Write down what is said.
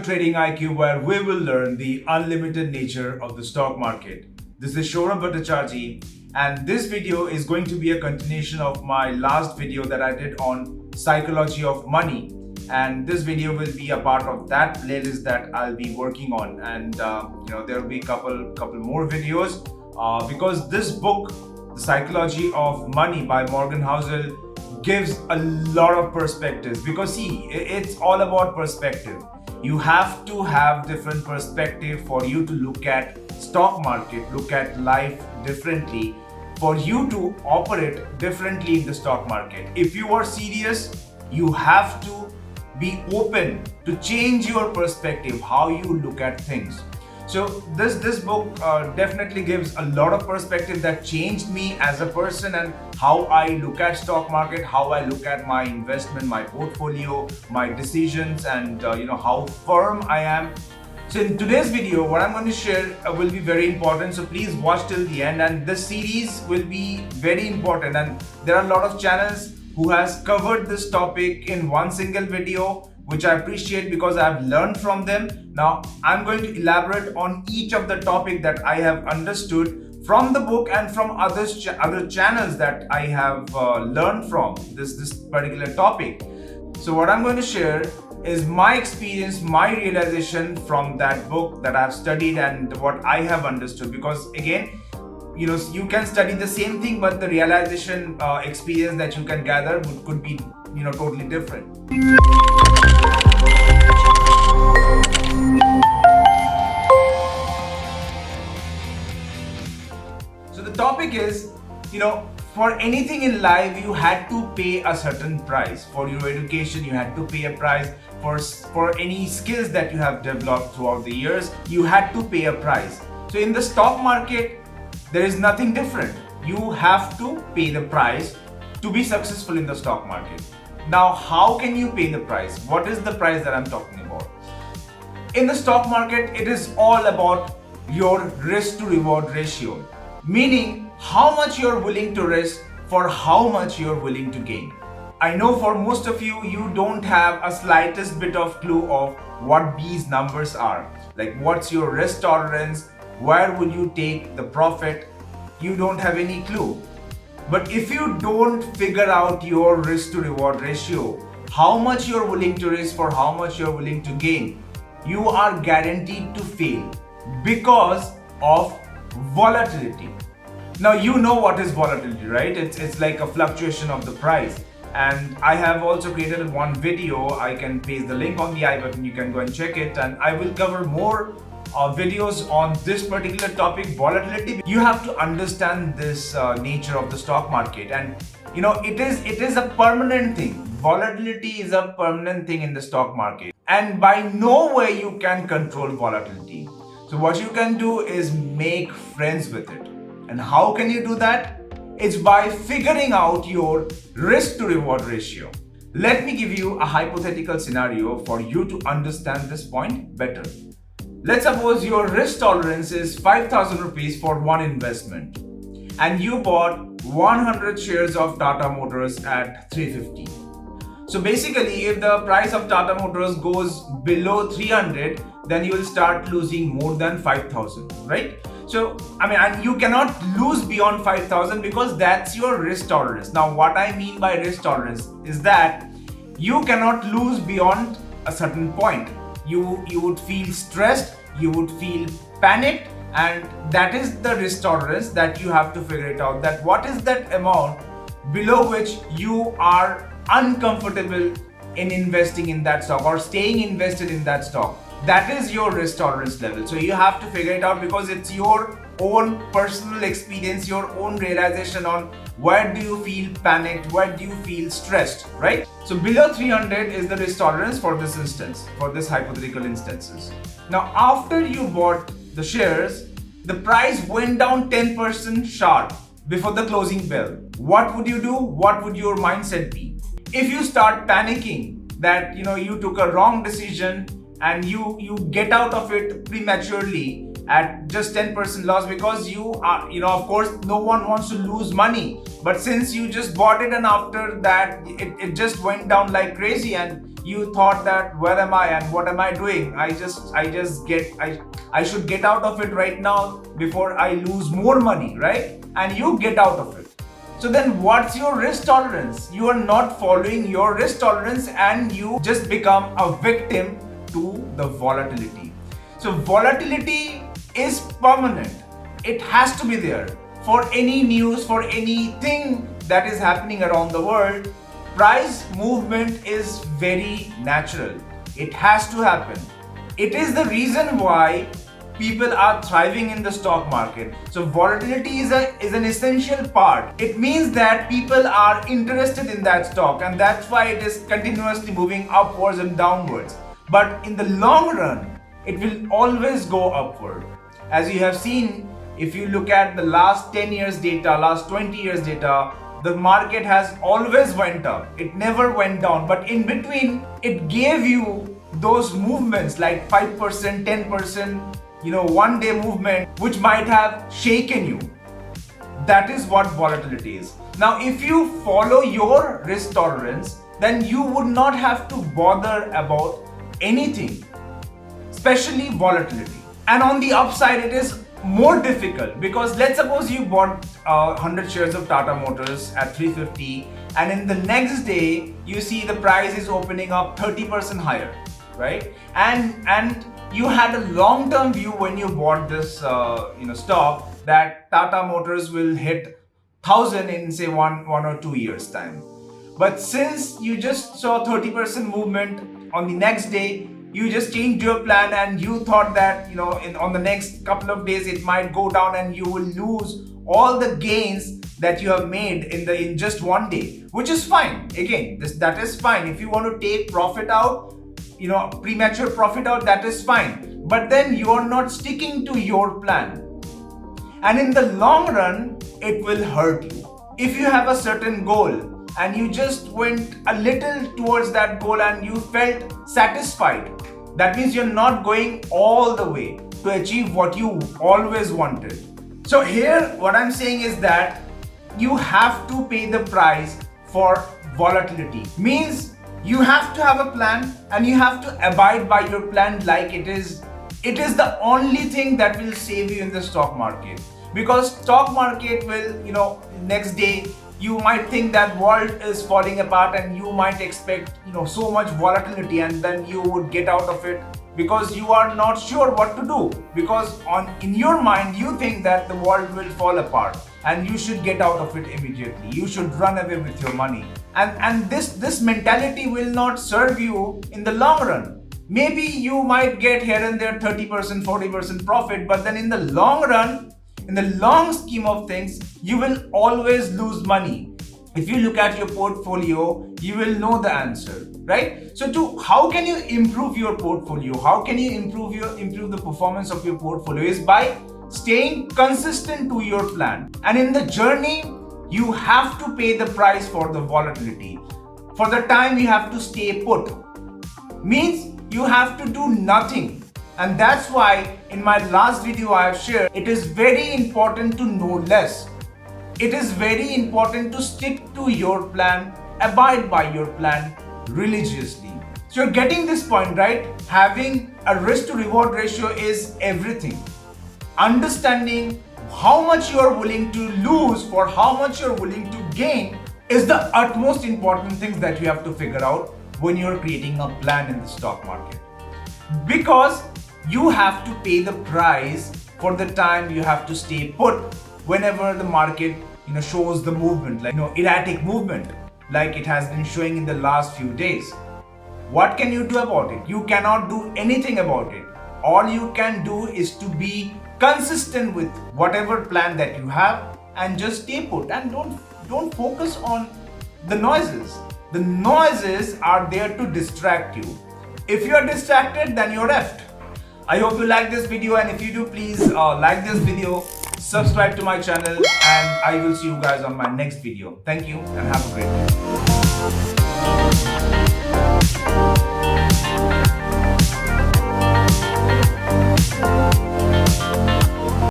Trading IQ, where we will learn the unlimited nature of the stock market. This is Shoram Bhattacharjee, and this video is going to be a continuation of my last video that I did on psychology of money. And this video will be a part of that playlist that I'll be working on, and there will be a couple more videos because this book, The Psychology of Money by Morgan Housel, gives a lot of perspectives. Because see, it's all about perspective. You have to have different perspective for you to look at stock market, look at life differently, for you to operate differently in the stock market. If you are serious, you have to be open to change your perspective, how you look at things. So this book definitely gives a lot of perspective that changed me as a person, and how I look at stock market, how I look at my investment, my portfolio, my decisions, and how firm I am. So in today's video, what I'm going to share will be very important. So please watch till the end, and this series will be very important. And there are a lot of channels who has covered this topic in one single video, which I appreciate because I've learned from them. Now I'm going to elaborate on each of the topic that I have understood from the book and from other channels that I have learned from this particular topic. So what I'm going to share is my experience, my realization from that book that I've studied and what I have understood. Because again, you can study the same thing, but the realization experience that you can gather could be totally different. So the topic is, for anything in life you had to pay a certain price. For your education you had to pay a price. For any skills that you have developed throughout the years, you had to pay a price. So in the stock market, there is nothing different. You have to pay the price to be successful in the stock market. Now, how can you pay the price? What is the price that I'm talking about? In the stock market, it is all about your risk to reward ratio, meaning how much you're willing to risk for how much you're willing to gain. I know for most of you, you don't have a slightest bit of clue of what these numbers are. Like, what's your risk tolerance? Where would you take the profit? You don't have any clue. But if you don't figure out your risk to reward ratio, how much you're willing to risk for how much you're willing to gain, you are guaranteed to fail because of volatility. Now you know what is volatility, right? It's like a fluctuation of the price. And I have also created one video. I can paste the link on the I button. You can go and check it, and I will cover more videos on this particular topic, volatility. You have to understand this nature of the stock market, and it is a permanent thing. Volatility is a permanent thing in the stock market, and by no way you can control volatility. So what you can do is make friends with it. And how can you do that? It's by figuring out your risk to reward ratio. Let me give you a hypothetical scenario for you to understand this point better. Let's suppose your risk tolerance is 5,000 rupees for one investment, and you bought 100 shares of Tata Motors at 350. So basically, if the price of Tata Motors goes below 300, then you will start losing more than 5,000, right? So, and you cannot lose beyond 5,000 because that's your risk tolerance. Now, what I mean by risk tolerance is that you cannot lose beyond a certain point. You would feel stressed, you would feel panicked, and that is the risk tolerance that you have to figure it out. That what is that amount below which you are uncomfortable in investing in that stock or staying invested in that stock. That is your risk tolerance level. So you have to figure it out because it's your own personal experience, your own realization on where do you feel panicked, where do you feel stressed, right? So below 300 is the risk tolerance for this instance, for this hypothetical instances. Now, after you bought the shares, the price went down 10% sharp before the closing bell. What would you do? What would your mindset be? If you start panicking that you took a wrong decision and you get out of it prematurely at just 10% loss, because you are, of course, no one wants to lose money. But since you just bought it and after that it just went down like crazy and you thought that where am I and what am I doing? I should get out of it right now before I lose more money, right? And you get out of it. So then what's your risk tolerance? You are not following your risk tolerance and you just become a victim to the volatility. So volatility is permanent. It has to be there. For any news, for anything that is happening around the world, price movement is very natural. It has to happen. It is the reason why people are thriving in the stock market. So volatility is an essential part. It means that people are interested in that stock, and that's why it is continuously moving upwards and downwards. But in the long run, it will always go upward. As you have seen, if you look at the last 10 years data, last 20 years data, the market has always went up. It never went down. But in between, it gave you those movements like 5%, 10%, one day movement, which might have shaken you. That is what volatility is. Now, if you follow your risk tolerance, then you would not have to bother about anything, especially volatility. And on the upside, it is more difficult because let's suppose you bought 100 shares of Tata Motors at 350, and in the next day you see the price is opening up 30% higher, right? And you had a long-term view when you bought this stock that Tata Motors will hit 1,000 in say one or 2 years time. But since you just saw 30% movement on the next day, you just changed your plan and you thought that on the next couple of days it might go down and you will lose all the gains that you have made in just one day, which is fine. Again, that is fine. If you want to take profit out, premature profit out, that is fine. But then you are not sticking to your plan. And in the long run, it will hurt you. If you have a certain goal and you just went a little towards that goal and you felt satisfied, that means you're not going all the way to achieve what you always wanted. So here, what I'm saying is that you have to pay the price for volatility. Means you have to have a plan and you have to abide by your plan like it is. It is the only thing that will save you in the stock market. Because stock market will, next day you might think that world is falling apart and you might expect, so much volatility, and then you would get out of it because you are not sure what to do. Because in your mind, you think that the world will fall apart and you should get out of it immediately. You should run away with your money. And this mentality will not serve you in the long run. Maybe you might get here and there 30%, 40% profit, but then in the long run, in the long scheme of things, you will always lose money. If you look at your portfolio, you will know the answer, right? So how can you improve your portfolio? How can you improve the performance of your portfolio is by staying consistent to your plan. And in the journey, you have to pay the price for the volatility. For the time you have to stay put. Means you have to do nothing. And that's why in my last video I have shared, it is very important to know less. It is very important to stick to your plan, abide by your plan religiously. So you're getting this point, right? Having a risk to reward ratio is everything. Understanding how much you are willing to lose for how much you're willing to gain is the utmost important things that you have to figure out when you're creating a plan in the stock market. Because you have to pay the price for the time you have to stay put whenever the market shows the movement, like erratic movement like it has been showing in the last few days. What can you do about it? You cannot do anything about it. All you can do is to be consistent with whatever plan that you have and just stay put and don't focus on the noises. The noises are there to distract you. If you are distracted, then you're left. I hope you like this video, and if you do, please like this video, subscribe to my channel, and I will see you guys on my next video. Thank you and have a great day.